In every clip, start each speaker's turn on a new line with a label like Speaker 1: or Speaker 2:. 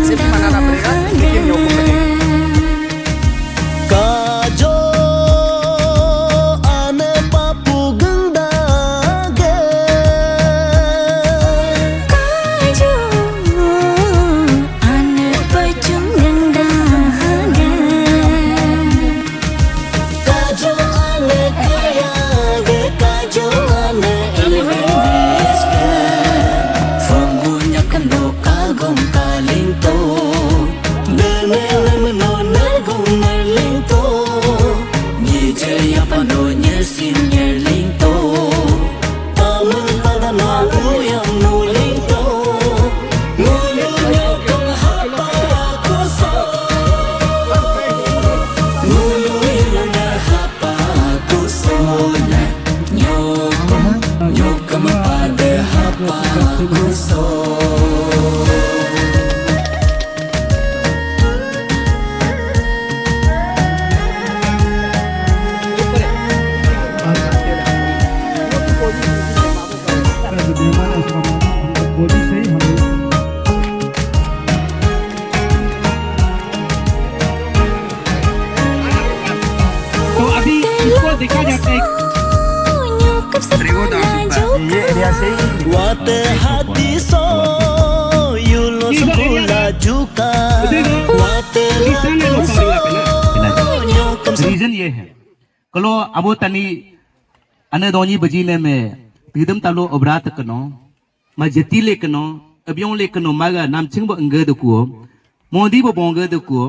Speaker 1: एक से भी मनाना पड़ेगा, लेकिन न्योकुम बनेगा।
Speaker 2: देखा जाता है
Speaker 1: ये एरिया से
Speaker 2: रीजन ये है kalau abo tani ane donyi bajine me tidam talo obrat kano ma jetile kano abyong le kano maga nam chingbo engge de ko modi bo bongge de ko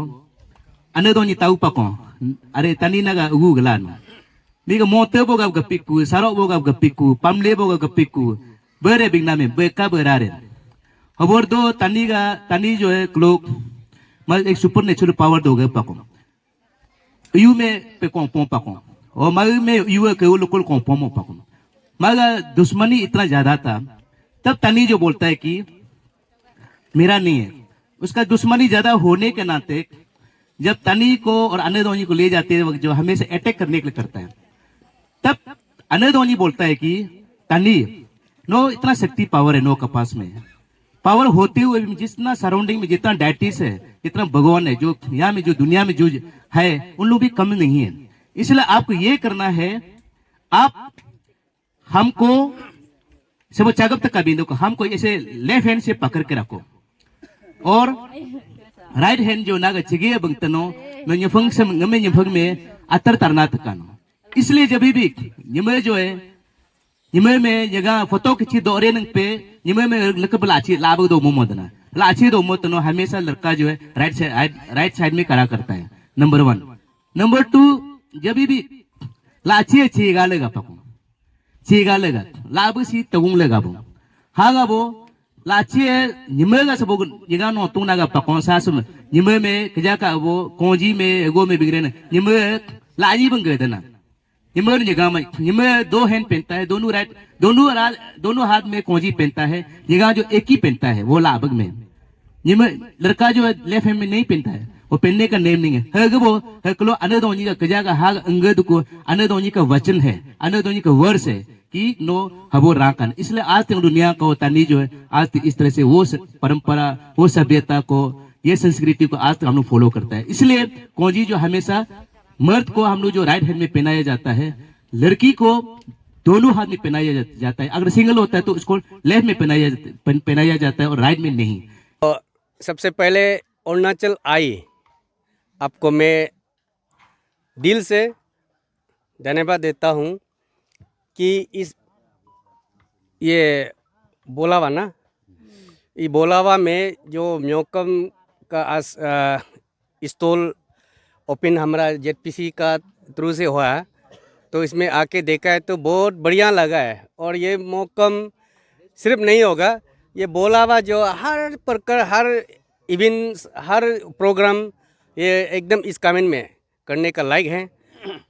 Speaker 2: ane donyi tau pa ko are tani naga ugu galan Liga motor boga gapiku, sarok boga gapiku, pamle boga gapiku, bere bingna में बेका बरारे। अब दो तनी जो है cloak, मग एक super natural power दोगे पाको। यू में पे कौन पाको, और मग में यू है केवल लोकल कौन पाको। मगर दुश्मनी इतना ज्यादा था, तब तनी जो बोलता है कि मेरा नहीं है, उसका दुश्मनी ज्यादा होने के नाते जब तनी को और अन्य दोनों को ले जाते हैं जो हमेशा अटैक करने के लिए करता है तब अनदोनी बोलता है कि तनी नो इतना शक्ति पावर है नो के पास में पावर होते हुए भी जितना सराउंडिंग में जितना डायटिस है जितना भगवान है जो यहाँ में जो दुनिया में जो है उन लोग भी कम नहीं है इसलिए आपको ये करना है आप हमको सब चागब तक का बिंदु को हमको ऐसे लेफ्ट हैंड से पकड़ के रखो और राइट हैंड जो नागा चिगे बंगतनो में निफंग से ngame निफंग में अतर तरना तकानो इसलिए जब भी निमे जो है निमे में जगह फोटो खींची दौरे नंग पे निमे में लकब लाची लाभ दो मोमदना लाची दो मोतनो हमेशा लड़का जो है राइट साइड में करा करता है नंबर 1 नंबर 2 जब भी लाची चीगा लेगा पको चीगा लेगा लाभ सी तगुंग लेगा बो हागा बो लाची निमे का सब जगह नो तुंग नागा पको सास निमे में कजा का वो कोंजी में एगो में बिगड़े ना निमे लाजी बंगे देना निमे जगह में निमे 2 हैंड पहनता है दोनों हाथ में कोंजी पहनता है जगह जो एक ही पहनता है वो लाभग में निमे लड़का जो है लेफ्ट हैंड में नहीं पहनता है वो पहनने का नेम नहीं है वो हकलो अनदोनी का कजा का हाग अंगद को अनदोनी का वचन है अनदोनी का वर्ष है कि नो हबो राकन इसलिए आज तक दुनिया का तानी जो है आज तक इस तरह से वो परंपरा वो सभ्यता को ये संस्कृति को आज तक हम लोग फॉलो करता है इसलिए कोंजी जो हमेशा मर्द को हम लोग जो राइट हैंड में पहनाया जाता है लड़की को दोनों हाथ में पहनाया जाता है अगर सिंगल होता है तो उसको लेफ्ट में पहनाया जाता है और राइट में नहीं
Speaker 3: तो सबसे पहले अरुणाचल आई आपको मैं दिल से धन्यवाद देता हूँ कि इस ये बोलावा ना ये बोलावा में जो म्योकम का स्टॉल ओपन हमारा जेडपीसी का थ्रू से हुआ है तो इसमें आके देखा है तो बहुत बढ़िया लगा है और ये मौकम सिर्फ नहीं होगा ये बोलावा जो हर प्रकार हर इवेंट्स हर प्रोग्राम ये एकदम इस कामिन में करने का लायक है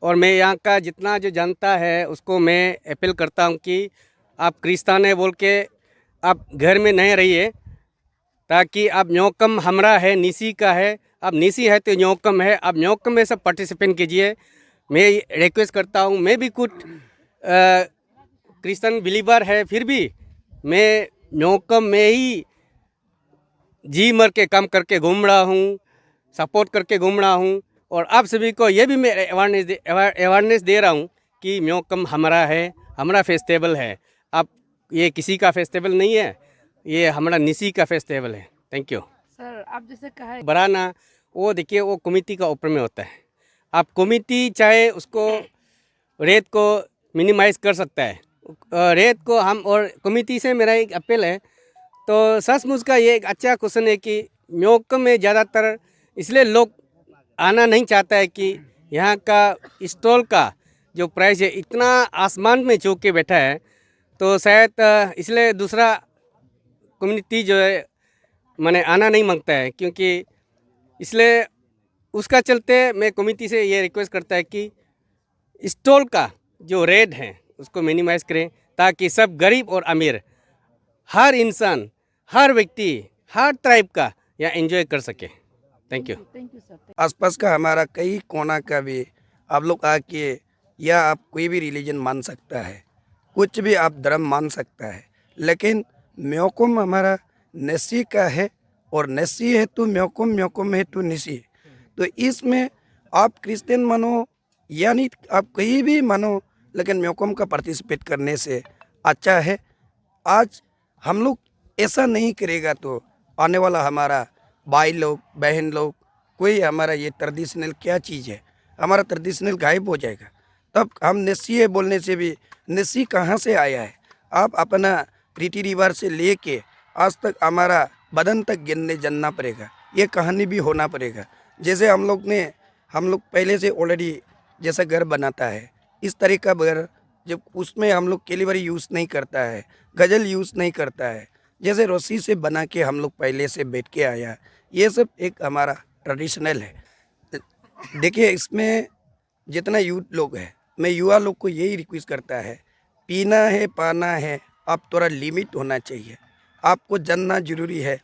Speaker 3: और मैं यहाँ का जितना जो जनता है उसको मैं अपील करता हूँ कि आप क्रिस्तान है बोल के आप घर में नहीं रहिए ताकि आप न्योकम हमरा है निसी का है अब निसी है तो न्योकम है अब न्योकम में सब पार्टिसिपेंट कीजिए मैं रिक्वेस्ट करता हूँ मैं भी कुछ क्रिश्चियन बिलीवर है फिर भी मैं न्योकम में ही जी मर के काम करके घूम रहा हूँ, सपोर्ट करके घूम रहा हूँ। और आप सभी को ये भी मैं अवेयरनेस दे रहा हूँ कि म्योकम हमारा है, हमारा फेस्टिवल है। आप ये किसी का फेस्टिवल नहीं है, ये हमारा निसी का फेस्टिवल है। Thank you
Speaker 4: sir. आप जैसे कहा है
Speaker 3: बनाना, वो देखिए वो कमेटी का ऊपर में होता है। आप कमेटी चाहे उसको रेत को मिनिमाइज कर सकता है, रेत को हम, और कमेटी से मेरा एक अपील है। तो सचमुच का ये एक अच्छा क्वेश्चन है कि म्योकम में ज़्यादातर इसलिए लोग आना नहीं चाहता है कि यहाँ का स्टॉल का जो प्राइस है इतना आसमान में चौक के बैठा है। तो शायद इसलिए दूसरा कम्युनिटी जो है मैंने आना नहीं मांगता है, क्योंकि इसलिए उसका चलते मैं कमेटी से ये रिक्वेस्ट करता है कि स्टॉल का जो रेट है उसको मिनिमाइज़ करें, ताकि सब गरीब और अमीर, हर इंसान, हर व्यक्ति, हर ट्राइब का यहाँ एंजॉय कर सके। Thank you.
Speaker 4: Thank you sir.
Speaker 1: आसपास का हमारा कई कोना का भी आप लोग आके, या आप कोई भी रिलीजन मान सकता है, कुछ भी आप धर्म मान सकता है, लेकिन म्योकम हमारा नसी का है, और नसी है तो म्योकम, म्योकम है तो निसी। तो इसमें आप क्रिश्चियन मानो यानी आप कहीं भी मानो, लेकिन म्योकम का पार्टिसिपेट करने से अच्छा है। आज हम लोग ऐसा नहीं करेगा तो आने वाला हमारा भाई लोग, बहन लोग, कोई हमारा ये ट्रेडिशनल क्या चीज़ है, हमारा ट्रेडिशनल गायब हो जाएगा। तब हम नसी है बोलने से भी, नसी कहाँ से आया है? आप अपना रीति रिवाज से लेके आज तक हमारा बदन तक गिनने जानना पड़ेगा, ये कहानी भी होना पड़ेगा। जैसे हम लोग पहले से ऑलरेडी जैसा घर बनाता है, इस तरह का घर, जब उसमें हम लोग कैलिबरी यूज़ नहीं करता है, गज़ल यूज़ नहीं करता है, जैसे रस्सी से बना के हम लोग पहले से बैठ के आया, ये सब एक हमारा ट्रेडिशनल है। देखिए इसमें जितना यूथ लोग है, मैं युवा लोग को यही रिक्वेस्ट करता है, पीना है, पाना है, आप थोड़ा लिमिट होना चाहिए, आपको जानना जरूरी है।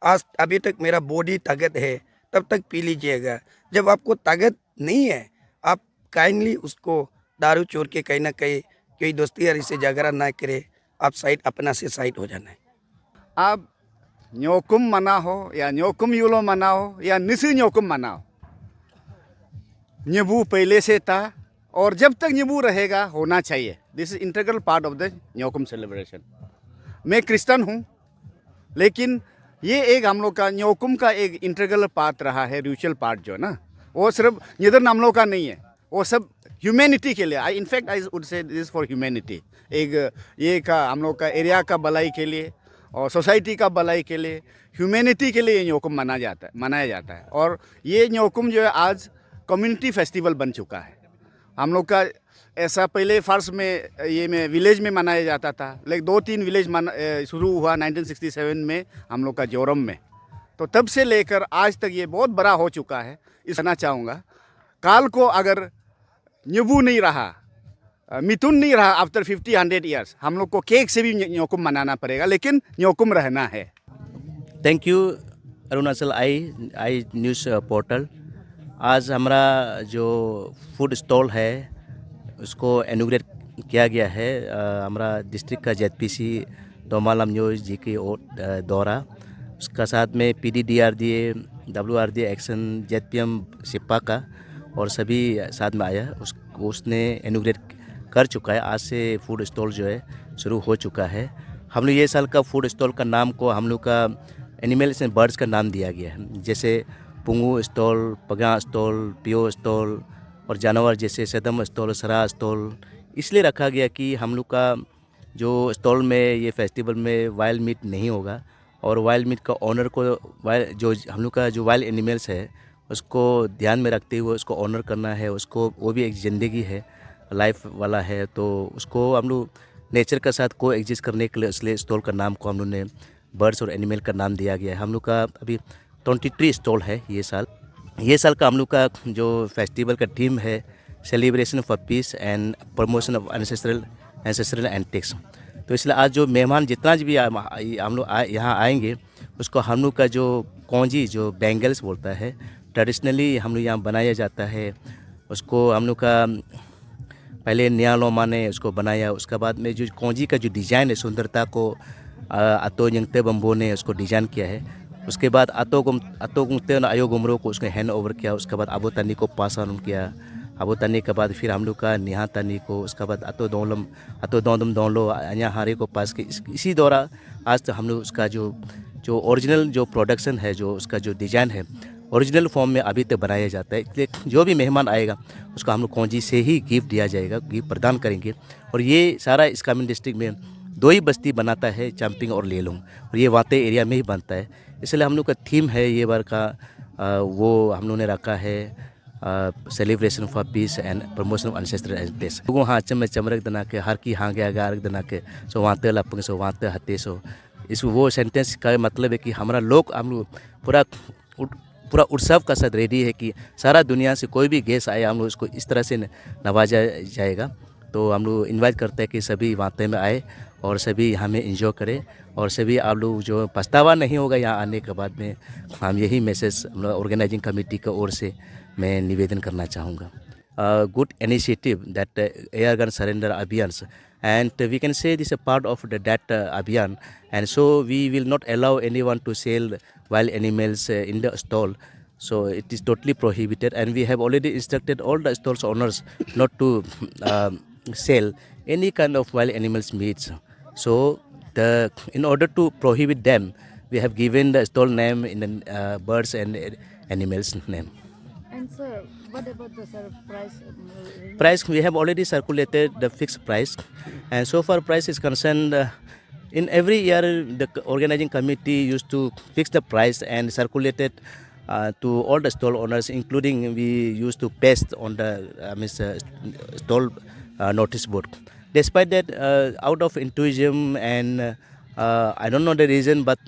Speaker 1: आज अभी तक मेरा बॉडी ताकत है, तब तक पी लीजिएगा। जब आपको ताकत नहीं है, आप काइंडली उसको दारू छोड़ के कहीं ना कहीं कोई दोस्ती यारी से झगड़ा ना करे, आप साइड अपना से साइड हो जाना है।
Speaker 5: आप न्योकुम मनाओ या न्योकुम यूलो मनाओ या निसी न्योकुम मनाओ, न्यबू पहले से था और जब तक न्यबू रहेगा होना चाहिए। This is integral part of the Nyokum celebration. मैं क्रिश्चियन हूँ, लेकिन ये एक हम लोग का न्योकुम का एक इंटीग्रल पार्ट रहा है, रिचुअल पार्ट जो है ना, वो सिर्फ निधर हम लोग का नहीं है, वो सब ह्यूमैनिटी के लिए। आई in fact I would say this for humanity. एक ये का हम लोग का एरिया का भलाई के लिए और सोसाइटी का भलाई के लिए, ह्यूमैनिटी के लिए ये न्योकुम मनाया जाता है। और ये न्योकुम जो है आज कम्युनिटी फेस्टिवल बन चुका है। हम लोग का ऐसा पहले फर्स्ट में ये में विलेज में मनाया जाता था, लेकिन 2-3 विलेज शुरू हुआ 1967 में हम लोग का जोरम में। तो तब से लेकर आज तक ये बहुत बड़ा हो चुका है। इस कहना चाहूँगा, काल को अगर न्यबू नहीं रहा, मिथुन नहीं रहा, आफ्टर 50-100 ईयर्स हम लोग को केक से भी न्योकुम मनाना पड़ेगा, लेकिन न्योकुम रहना है।
Speaker 6: Thank you Arunachal I news portal. आज हमारा जो फूड स्टॉल है उसको इनॉग्रेट किया गया है हमारा डिस्ट्रिक्ट का जेडपीसी डोमालम न्यूज़ जी के द्वारा। उसका साथ में PDDRDA, WRDA action, ZPM Sippa का और सभी साथ में आया। उसने इनॉग्रेट कर चुका है। आज से फूड स्टॉल जो है शुरू हो चुका है। हम लोग ये साल का फूड स्टॉल का नाम को हम लोग का एनिमल्स एंड बर्ड्स का नाम दिया गया है, जैसे पुंगू स्टॉल, पगा स्टॉल, पियो स्टॉल, और जानवर जैसे सदम स्टॉल, सरा स्टॉल इसलिए रखा गया कि हम लोग का जो स्टॉल में ये फेस्टिवल में वाइल्ड मीट नहीं होगा, और वाइल्ड मीट का ऑनर को जो हम लोग का जो वाइल्ड एनिमल्स है उसको ध्यान में रखते हुए उसको ऑनर करना है। उसको वो भी एक ज़िंदगी है, लाइफ वाला है, तो उसको हम लोग नेचर के साथ को एग्जिस्ट करने के लिए इसलिए स्टॉल का नाम को हम लोग ने बर्ड्स और एनिमल का नाम दिया गया है। हम लोग का अभी 23 स्टॉल है ये साल का। हम लोग का जो फेस्टिवल का थीम है celebration of peace and promotion of ancestral antics. तो इसलिए आज जो मेहमान जितना भी हम लोग यहाँ आएंगे उसको हम लोग का जो कौंजी जो बैंगल्स बोलता है ट्रेडिशनली हम लोग यहाँ बनाया जाता है। उसको हम लोग का पहले न्यालोमा ने उसको बनाया, उसके बाद में जो कौंजी का जो डिज़ाइन है सुंदरता को अतो यंगते बम्बो ने उसको डिज़ाइन किया है, उसके बाद अतोगुमते आयो गुमरो को उसने हैंड ओवर किया, उसके बाद अबो तनी को पास ऑन किया, अबो तनी के बाद फिर हम लोग का निहा तनी को, उसके बाद अतो दोंदम दोंलो अन्या हारे को पास के इसी दौरान आज तो हम लोग उसका जो ओरिजिनल जो प्रोडक्शन है, जो उसका जो डिज़ाइन है ओरिजिनल फॉर्म में अभी तक बनाया जाता है। इसलिए जो भी मेहमान आएगा उसको हम लोग कौंजी से ही गिफ्ट दिया जाएगा, गिफ्ट प्रदान करेंगे। और ये सारा इस कामेंग डिस्ट्रिक्ट में 2 ही बस्ती बनाता है, चांपिंग और लेलोंग, और ये वाते एरिया में ही बनता है। इसलिए हम लोग का थीम है ये बार का वो हम लोग ने रखा है celebration for piece and promotion of ancestral heritage. लोगों हाँ चम चमरक दना के हर की हाँ गया गारक दना के सो वाते लपंग सो वाते हते सो, इस वो सेंटेंस का मतलब है कि हमारा हम लोग पूरा उत्सव का साथ रेडी है कि सारा दुनिया से कोई भी गेस्ट आए हम लोग उसको इस तरह से नवाजा जाएगा। तो हम लोग इन्वाइट करते हैं कि सभी वाते में आए और सभी यहाँ में इंजॉय करें, और सभी आप लोग जो पछतावा नहीं होगा यहाँ आने के बाद में, हम यही मैसेज हम लोग ऑर्गेनाइजिंग कमेटी की ओर से मैं निवेदन करना चाहूँगा। Good initiative that air gun surrender अभियान्स, and we can say this is a part of that abhiyan, and so we will not allow anyone to sell wild animals in the stall, so it is totally prohibited, and we have already instructed all the stalls owners not to sell any kind of wild animals meats. So in order to prohibit them, we have given the stall name in the birds and animals name.
Speaker 4: And sir, what about the price?
Speaker 6: Price, we have already circulated the fixed price, and so far price is concerned, in every year the organizing committee used to fix the price and circulate it to all the stall owners, including we used to paste on the stall notice board. Despite that, out of enthusiasm and I don't know the reason, but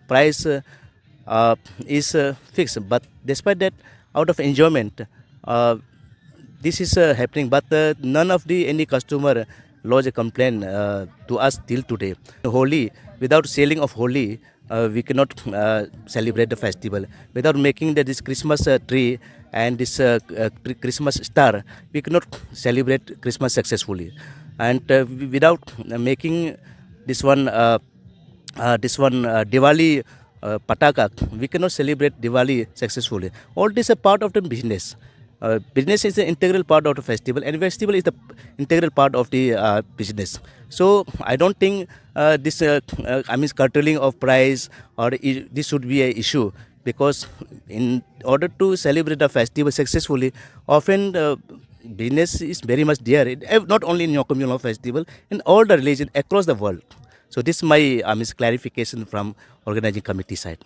Speaker 6: price is fixed. But despite that, out of enjoyment, this is happening. But none of any customer lodge a complaint to us till today. Holi, without selling of Holi, we cannot celebrate the festival. Without making this Christmas tree and this Christmas star, we cannot celebrate Christmas successfully. And without making this one Diwali pataka, we cannot celebrate Diwali successfully. All this is a part of the business. Business is an integral part of the festival, and festival is the integral part of the business. So I don't think this curtailing of price or this should be an issue, because in order to celebrate a festival successfully, often business is very much there. Not only in your communal festival, in all the religions across the world. So this is my clarification from organizing committee side.